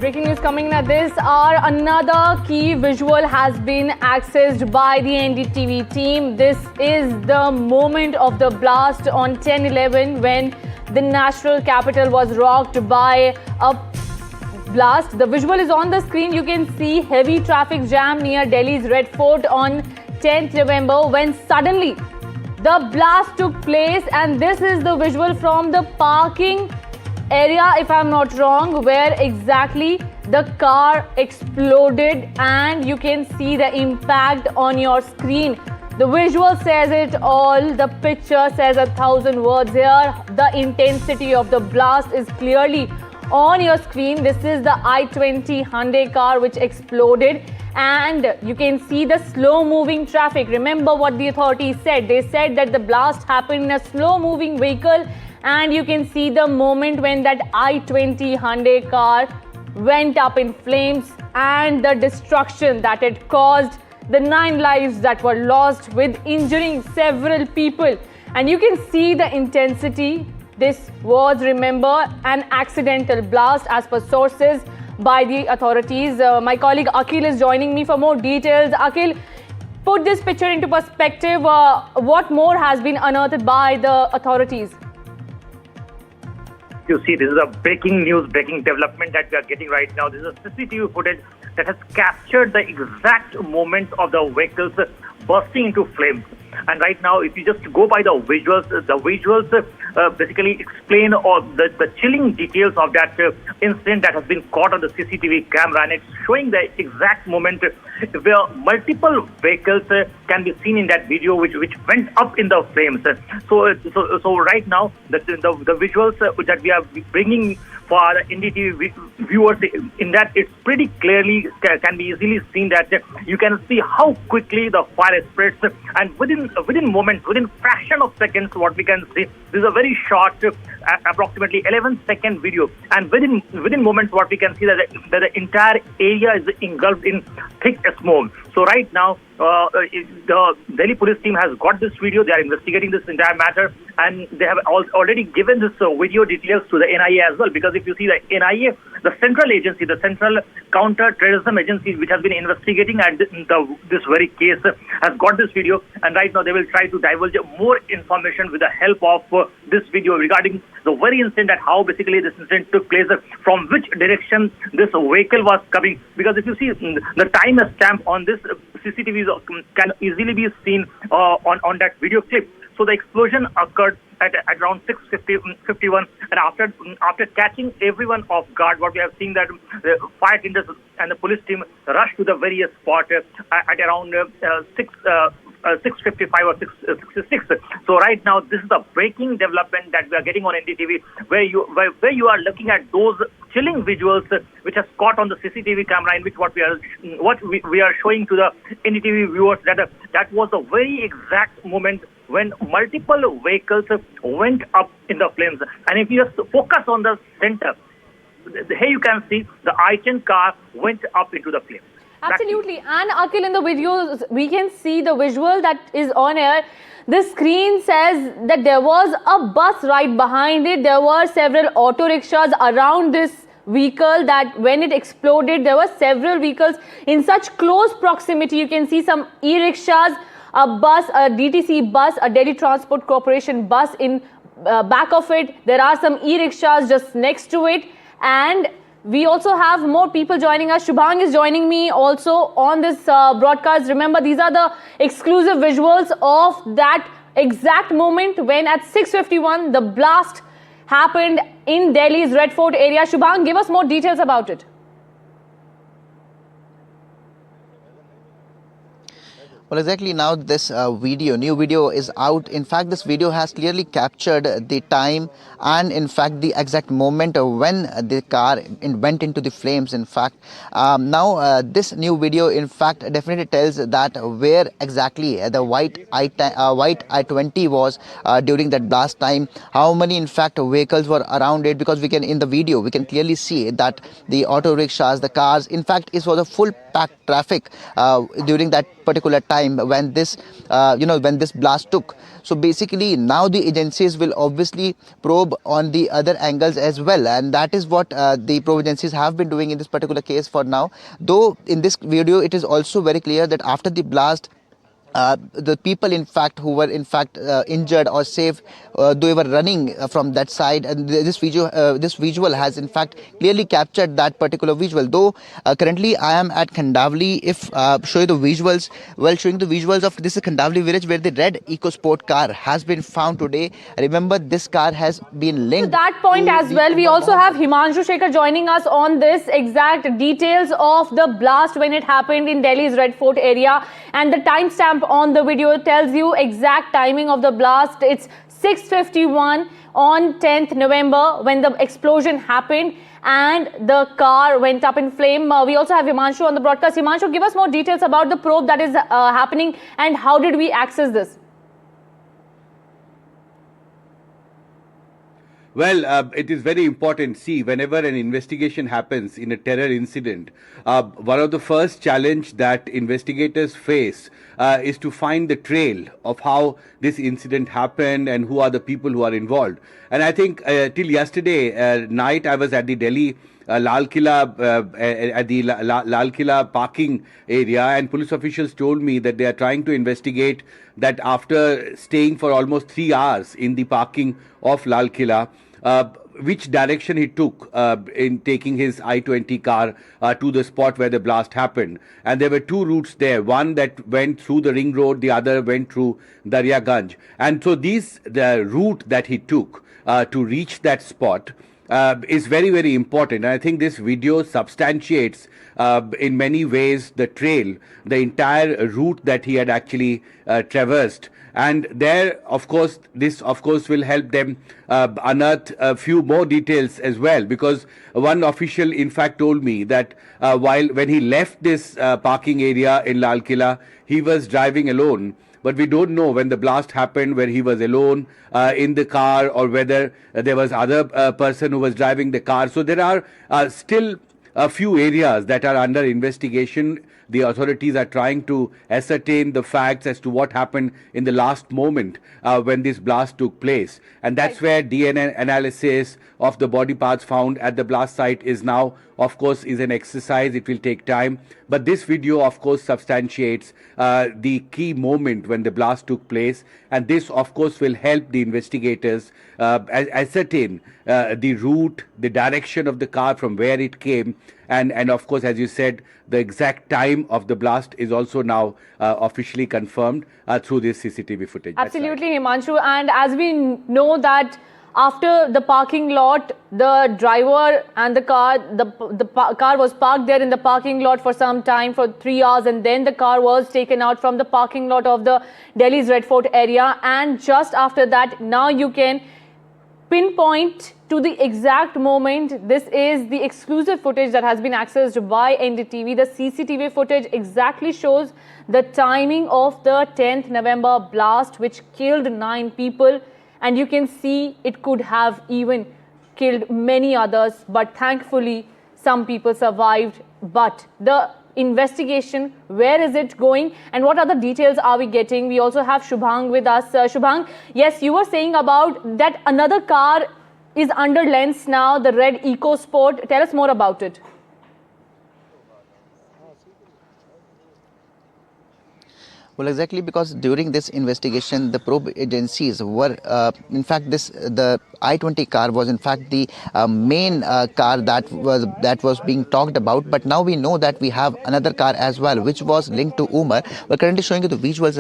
Breaking news coming at this hour. Another key visual has been accessed by the NDTV team. This is the moment of the blast on 10/11 when the national capital was rocked by a blast. The visual is on the screen. You can see heavy traffic jam near Delhi's Red Fort on 10th November when suddenly the blast took place, and this is the visual from the parking area, if I'm not wrong, where exactly the car exploded, and you can see the impact on your screen. The visual says it all. The picture says 1,000 words here. The intensity of the blast is clearly on your screen. This is the I-20 Hyundai car which exploded, and you can see the slow moving traffic. Remember what the authorities said. They said that the blast happened in a slow moving vehicle, and you can see the moment when that I-20 Hyundai car went up in flames and the destruction that it caused, the 9 lives that were lost with injuring several people. And you can see the intensity. This was, remember, an accidental blast as per sources by the authorities. My colleague Akhil is joining me for more details. Akhil, put this picture into perspective. What more has been unearthed by the authorities? You see, this is a breaking news, breaking development that we are getting right now. This is a CCTV footage that has captured the exact moment of the vehicles bursting into flames. And right now, if you just go by the visuals basically explain all the chilling details of that incident that has been caught on the CCTV camera, and it's showing the exact moment where multiple vehicles can be seen in that video which went up in the flames. So right now, the visuals that we are bringing for our NDTV viewers, in that it's pretty clearly can be easily seen that you can see how quickly the fire spreads, and within moments, within fraction of seconds, what we can see, this is a very short, approximately 11-second video, and within moments, what we can see that the entire area is engulfed in thick smoke. So right now, the Delhi police team has got this video. They are investigating this entire matter, and they have already given this video details to the NIA as well. Because if you see the NIA, the central agency, the Central Counter-Terrorism Agency, which has been investigating at this very case, has got this video, and right now they will try to divulge more information with the help of this video regarding the very incident, and how basically this incident took place, from which direction this vehicle was coming. Because if you see the time stamp on this CCTV can easily be seen on that video clip. So the explosion occurred at around 6:51, and after catching everyone off guard, what we have seen that the fire tenders and the police team rushed to the various spot at around 6:55 or 6:66. So right now, this is the breaking development that we are getting on NDTV, where you are looking at those chilling visuals which has caught on the CCTV camera, in which what we are showing to the NDTV viewers, that was a very exact moment when multiple vehicles went up in the flames. And if you just focus on the center, here you can see the I-10 car went up into the flames. Absolutely. And Akhil, in the videos, we can see the visual that is on air. The screen says that there was a bus right behind it. There were several auto rickshaws around this vehicle, that when it exploded, there were several vehicles in such close proximity. You can see some e-rickshaws, a bus, a DTC bus, a Delhi Transport Corporation bus in back of it. There are some e-rickshaws just next to it, and we also have more people joining us. Shubhang is joining me also on this broadcast. Remember, these are the exclusive visuals of that exact moment when at 6:51 the blast happened in Delhi's Red Fort area. Shubhang, give us more details about it. Well, exactly. Now this new video is out. In fact, this video has clearly captured the time and in fact the exact moment when the car went into the flames. In fact, now this new video in fact definitely tells that where exactly the white I-20 was during that blast time, how many in fact vehicles were around it, because we can, in the video we can clearly see that the auto rickshaws, the cars, in fact it was a full packed traffic during that particular time. time when this when this blast took. So basically now the agencies will obviously probe on the other angles as well, and that is what the probe agencies have been doing in this particular case for now. Though in this video it is also very clear that after the blast, the people in fact who were in fact injured or safe, they were running from that side, and this visual has in fact clearly captured that particular visual. Though currently I am at Khandavli. If show you the visuals, well, showing the visuals of this is Khandavli village where the red EcoSport car has been found today. Remember, this car has been linked to that point as well. We also have Himanshu Shekhar joining us on this exact details of the blast when it happened in Delhi's Red Fort area, and the timestamp on the video tells you exact timing of the blast. It's 6:51 on 10th November when the explosion happened and the car went up in flame. We also have Himanshu on the broadcast. Himanshu, give us more details about the probe that is happening and how did we access this? Well, it is very important. See, whenever an investigation happens in a terror incident, one of the first challenge that investigators face is to find the trail of how this incident happened and who are the people who are involved. And I think till yesterday night, I was at the Delhi Lal Killa, at the Lal Killa parking area, and police officials told me that they are trying to investigate that after staying for almost 3 hours in the parking of Lal Killa, which direction he took in taking his I-20 car to the spot where the blast happened. And there were two routes there, one that went through the ring road, the other went through Daryaganj. And so the route that he took to reach that spot is very, very important. And I think this video substantiates in many ways the trail, the entire route that he had actually traversed. And there, of course, this of course will help them unearth a few more details as well, because one official in fact told me that when he left this parking area in Lal Killa, he was driving alone. But we don't know when the blast happened, where he was alone in the car or whether there was other person who was driving the car. So there are still a few areas that are under investigation. The authorities are trying to ascertain the facts as to what happened in the last moment when this blast took place. And that's where DNA analysis of the body parts found at the blast site is now, of course, is an exercise. It will take time. But this video, of course, substantiates the key moment when the blast took place. And this, of course, will help the investigators ascertain the route, the direction of the car from where it came. And of course, as you said, the exact time of the blast is also now officially confirmed through this CCTV footage. Absolutely, Himanshu. And as we know that after the parking lot, the driver and the car, the car was parked there in the parking lot for some time, for 3 hours, and then the car was taken out from the parking lot of the Delhi's Red Fort area. And just after that, now you can pinpoint to the exact moment. This is the exclusive footage that has been accessed by NDTV. The CCTV footage exactly shows the timing of the 10th November blast, which killed 9 people. And you can see it could have even killed many others. But thankfully, some people survived. But the investigation, where is it going and what other details are we getting? We also have Shubhang with us. Shubhang, yes, you were saying about that another car is under lens now, the red EcoSport. Tell us more about it. Well, exactly, because during this investigation, the probe agencies were, in fact, the I-20 car was in fact the main car that was being talked about. But now we know that we have another car as well, which was linked to Umar. We're currently showing you the visuals.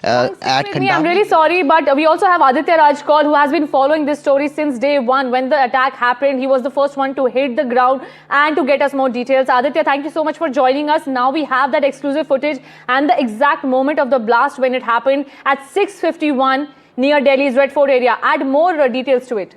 At Khandavli. I'm really sorry, but we also have Aditya Rajkol, who has been following this story since day one. When the attack happened, he was the first one to hit the ground and to get us more details. Aditya, thank you so much for joining us. Now we have that exclusive footage and the exact moment of the blast when it happened at 6:51 near Delhi's Red Fort area. Add more details to it.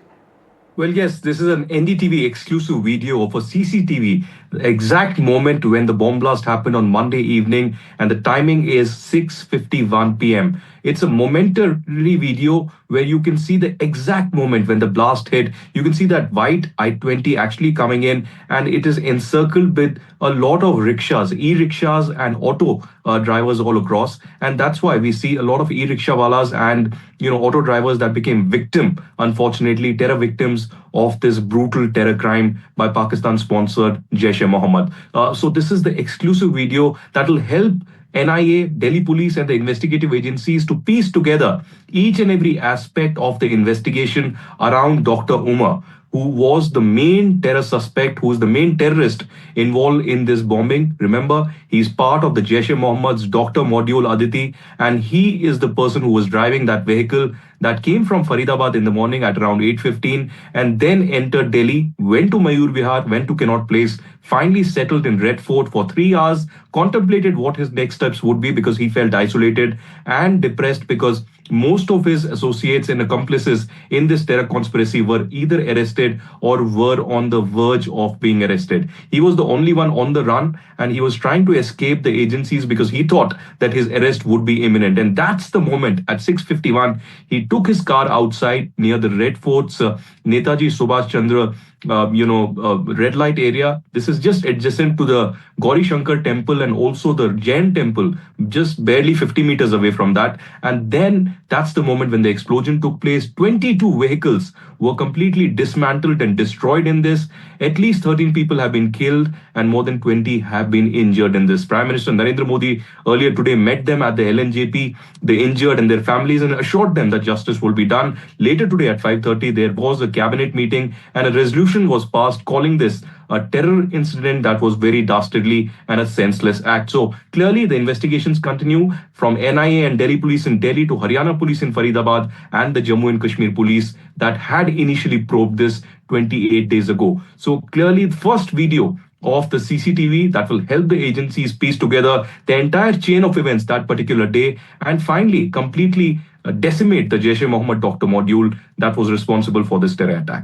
Well, yes, this is an NDTV exclusive video of a CCTV, the exact moment when the bomb blast happened on Monday evening, and the timing is 6:51 p.m. It's a momentary video where you can see the exact moment when the blast hit. You can see that white I-20 actually coming in, and it is encircled with a lot of rickshaws, e-rickshaws and auto drivers all across. And that's why we see a lot of e-rickshawalas and auto drivers that became victim, unfortunately, terror victims of this brutal terror crime by Pakistan-sponsored Jaish-e-Mohammed. So this is the exclusive video that will help NIA, Delhi police, and the investigative agencies to piece together each and every aspect of the investigation around Dr. Umar, who was the main terror suspect, who is the main terrorist involved in this bombing. Remember, he's part of the Jaish-e-Mohammed's Dr. Module Aditi, and he is the person who was driving that vehicle that came from Faridabad in the morning at around 8:15 and then entered Delhi, went to Mayur Vihar, went to Connaught Place, finally settled in Red Fort for 3 hours, contemplated what his next steps would be because he felt isolated and depressed because most of his associates and accomplices in this terror conspiracy were either arrested or were on the verge of being arrested. He was the only one on the run, and he was trying to escape the agencies because he thought that his arrest would be imminent. And that's the moment at 6:51, he took his car outside near the Red Fort's Netaji Subhash Chandra red light area. This is just adjacent to the Gauri Shankar temple and also the Jain temple, just barely 50 meters away from that. And then that's the moment when the explosion took place. 22 vehicles were completely dismantled and destroyed in this. At least 13 people have been killed and more than 20 have been injured in this. Prime Minister Narendra Modi earlier today met them at the LNJP, the injured and their families, and assured them that justice will be done. Later today at 5:30, there was a cabinet meeting and a resolution was passed calling this a terror incident that was very dastardly and a senseless act. So clearly the investigations continue from NIA and Delhi police in Delhi to Haryana police in Faridabad and the Jammu and Kashmir police that had initially probed this 28 days ago. So clearly the first video of the CCTV that will help the agencies piece together the entire chain of events that particular day and finally completely decimate the Jaish-e-Mohammed Dr. Module that was responsible for this terror attack.